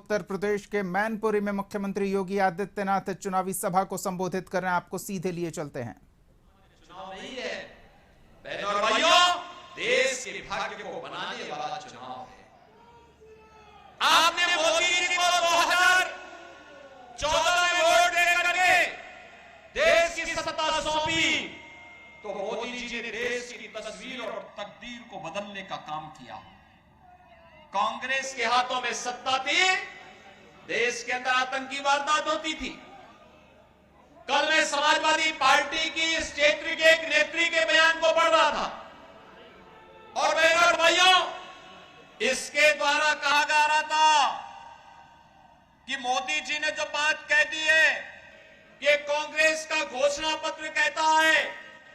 उत्तर प्रदेश के मैनपुरी में मुख्यमंत्री योगी आदित्यनाथ चुनावी सभा को संबोधित कर रहे हैं। आपको सीधे लिए चलते हैं। चुनाव नहीं है बहनों और भाइयों, देश के भाग्य को बनाने वाला चुनाव है। आपने मोदी जी को 2014 में वोट देकर के देश की सत्ता सौंपी, तो मोदी जी ने देश की तस्वीर और तकदीर को बदलने का काम किया। कांग्रेस के हाथों में सत्ता थी, देश के अंदर आतंकी वारदात होती थी। कल मैं समाजवादी पार्टी की क्षेत्र के एक नेत्री के बयान को पढ़ रहा था और बहनों और भाइयों, इसके द्वारा कहा जा रहा था कि मोदी जी ने जो बात कह दी है कि कांग्रेस का घोषणा पत्र कहता है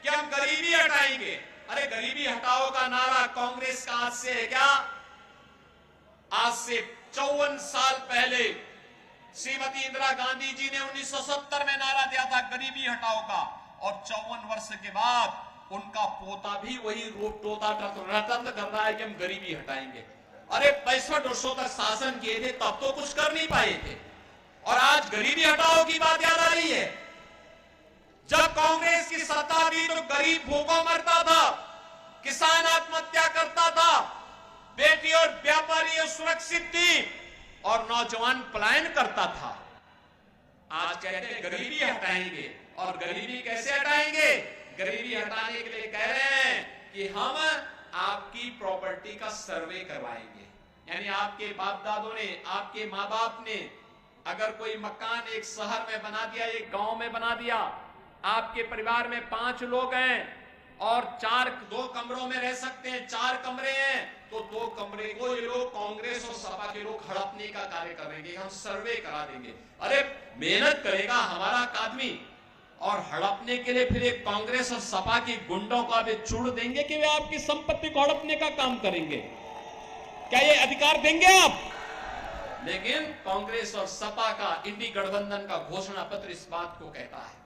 कि हम गरीबी हटाएंगे। अरे गरीबी हटाओ का नारा कांग्रेस का आज से है क्या? आज से 54 साल पहले श्रीमती इंदिरा गांधी जी ने 1970 में नारा दिया था गरीबी हटाओ का, और 54 वर्ष के बाद उनका पोता भी वही रूप टोता रटन कर रहा है कि हम गरीबी हटाएंगे। अरे 65 वर्षों तक शासन किए थे, तब तो कुछ कर नहीं पाए थे, और आज गरीबी हटाओ की बात याद आ रही है। जब कांग्रेस की सत्ता थी तो गरीब भूखों मरता था, किसान आत्महत्या करता था, बेटी और व्यापारी सुरक्षित थी और नौजवान पलायन करता था। आज कहते हैं गरीबी हटाएंगे, और गरीबी कैसे हटाएंगे? गरीबी हटाने के लिए कह रहे हैं कि हम आपकी प्रॉपर्टी का सर्वे करवाएंगे। यानी आपके बाप दादों ने, आपके माँ बाप ने अगर कोई मकान एक शहर में बना दिया, एक गांव में बना दिया, आपके परिवार में 5 लोग हैं और 2 कमरों में रह सकते हैं, 4 कमरे हैं, तो 2 कमरे को ये लोग कांग्रेस और सपा के लोग हड़पने का कार्य करेंगे, हम सर्वे करा देंगे। अरे मेहनत करेगा हमारा आदमी, और हड़पने के लिए फिर एक कांग्रेस और सपा के गुंडों को आप छोड़ देंगे कि वे आपकी संपत्ति को हड़पने का काम करेंगे? क्या ये अधिकार देंगे आप? लेकिन कांग्रेस और सपा का इंडी गठबंधन का घोषणा पत्र इस बात को कहता है।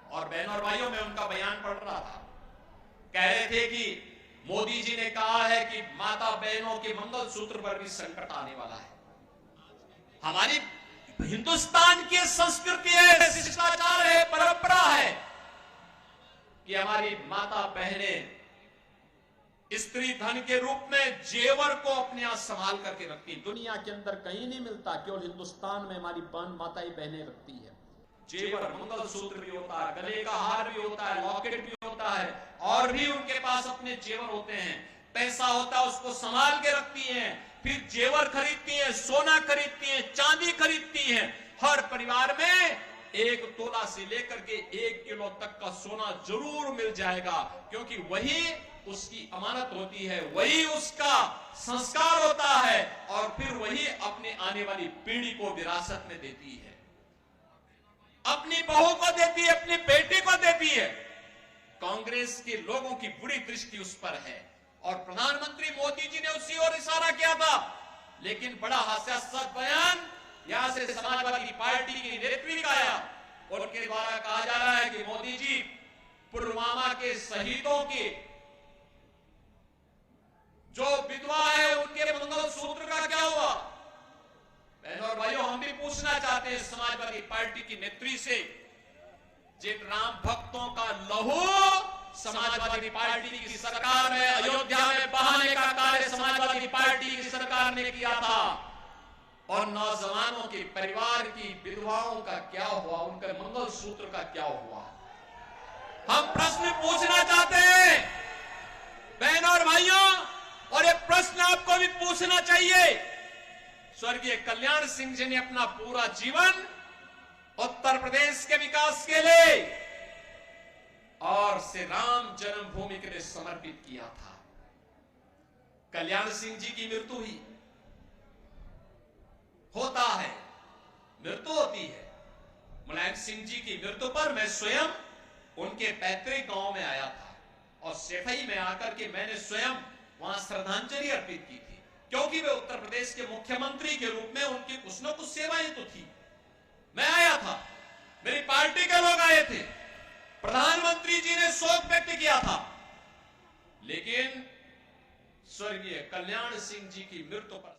और बहनों और भाइयों, मैं उनका बयान पढ़ रहा था, कह रहे थे कि मोदी जी ने कहा है कि माता बहनों के मंगलसूत्र पर भी संकट आने वाला है। हमारी हिंदुस्तान की संस्कृति है, शिष्टाचार है, परंपरा है कि हमारी माता बहनें स्त्री धन के रूप में जेवर को अपने यहां संभाल करके रखती। दुनिया के अंदर कहीं नहीं मिलता, केवल हिंदुस्तान में हमारी माताएं बहनें रखती है। जेवर, मंगलसूत्र भी होता है, गले का हार भी होता है, लॉकेट भी होता है, और भी उनके पास अपने जेवर होते हैं। पैसा होता है, उसको संभाल के रखती हैं, फिर जेवर खरीदती हैं, सोना खरीदती हैं, चांदी खरीदती हैं। हर परिवार में 1 तोला से लेकर के 1 किलो तक का सोना जरूर मिल जाएगा, क्योंकि वही उसकी अमानत होती है, वही उसका संस्कार होता है, और फिर वही अपने आने वाली पीढ़ी को विरासत में देती है, अपनी बहू को देती है, अपनी बेटी को देती है। कांग्रेस के लोगों की बुरी दृष्टि उस पर है, और प्रधानमंत्री मोदी जी ने उसी ओर इशारा किया था। लेकिन बड़ा हास्यास्पद बयान यहां से समाजवादी पार्टी की नेत्री का आया, और उनके द्वारा कहा जा रहा है कि मोदी जी, पुलवामा के शहीदों की जो विधवा है उनके मंगलसूत्र का क्या हुआ? बहनों और भाइयों, हम भी पूछना चाहते हैं समाजवादी पार्टी की नेत्री से, जिन राम भक्तों का लहू समाजवादी पार्टी की सरकार में अयोध्या में बहाने का कार्य समाजवादी पार्टी की सरकार ने किया था, और नौजवानों के परिवार की विधवाओं का क्या हुआ, उनके मंगलसूत्र का क्या हुआ? हम प्रश्न पूछना चाहते हैं बहनों और भाइयों, और ये प्रश्न आपको भी पूछना चाहिए। स्वर्गीय कल्याण सिंह जी ने अपना पूरा जीवन उत्तर प्रदेश के विकास के लिए और श्री राम जन्मभूमि के लिए समर्पित किया था। कल्याण सिंह जी की मृत्यु हुई, होता है, मृत्यु होती है। मुलायम सिंह जी की मृत्यु पर मैं स्वयं उनके पैतृक गांव में आया था, और सेठई में आकर के मैंने स्वयं वहां श्रद्धांजलि अर्पित की थी, क्योंकि वे उत्तर प्रदेश के मुख्यमंत्री के रूप में उनकी कुछ न कुछ सेवाएं तो थी। मैं आया था, मेरी पार्टी के लोग आए थे, प्रधानमंत्री जी ने शोक व्यक्त किया था, लेकिन स्वर्गीय कल्याण सिंह जी की मृत्यु पर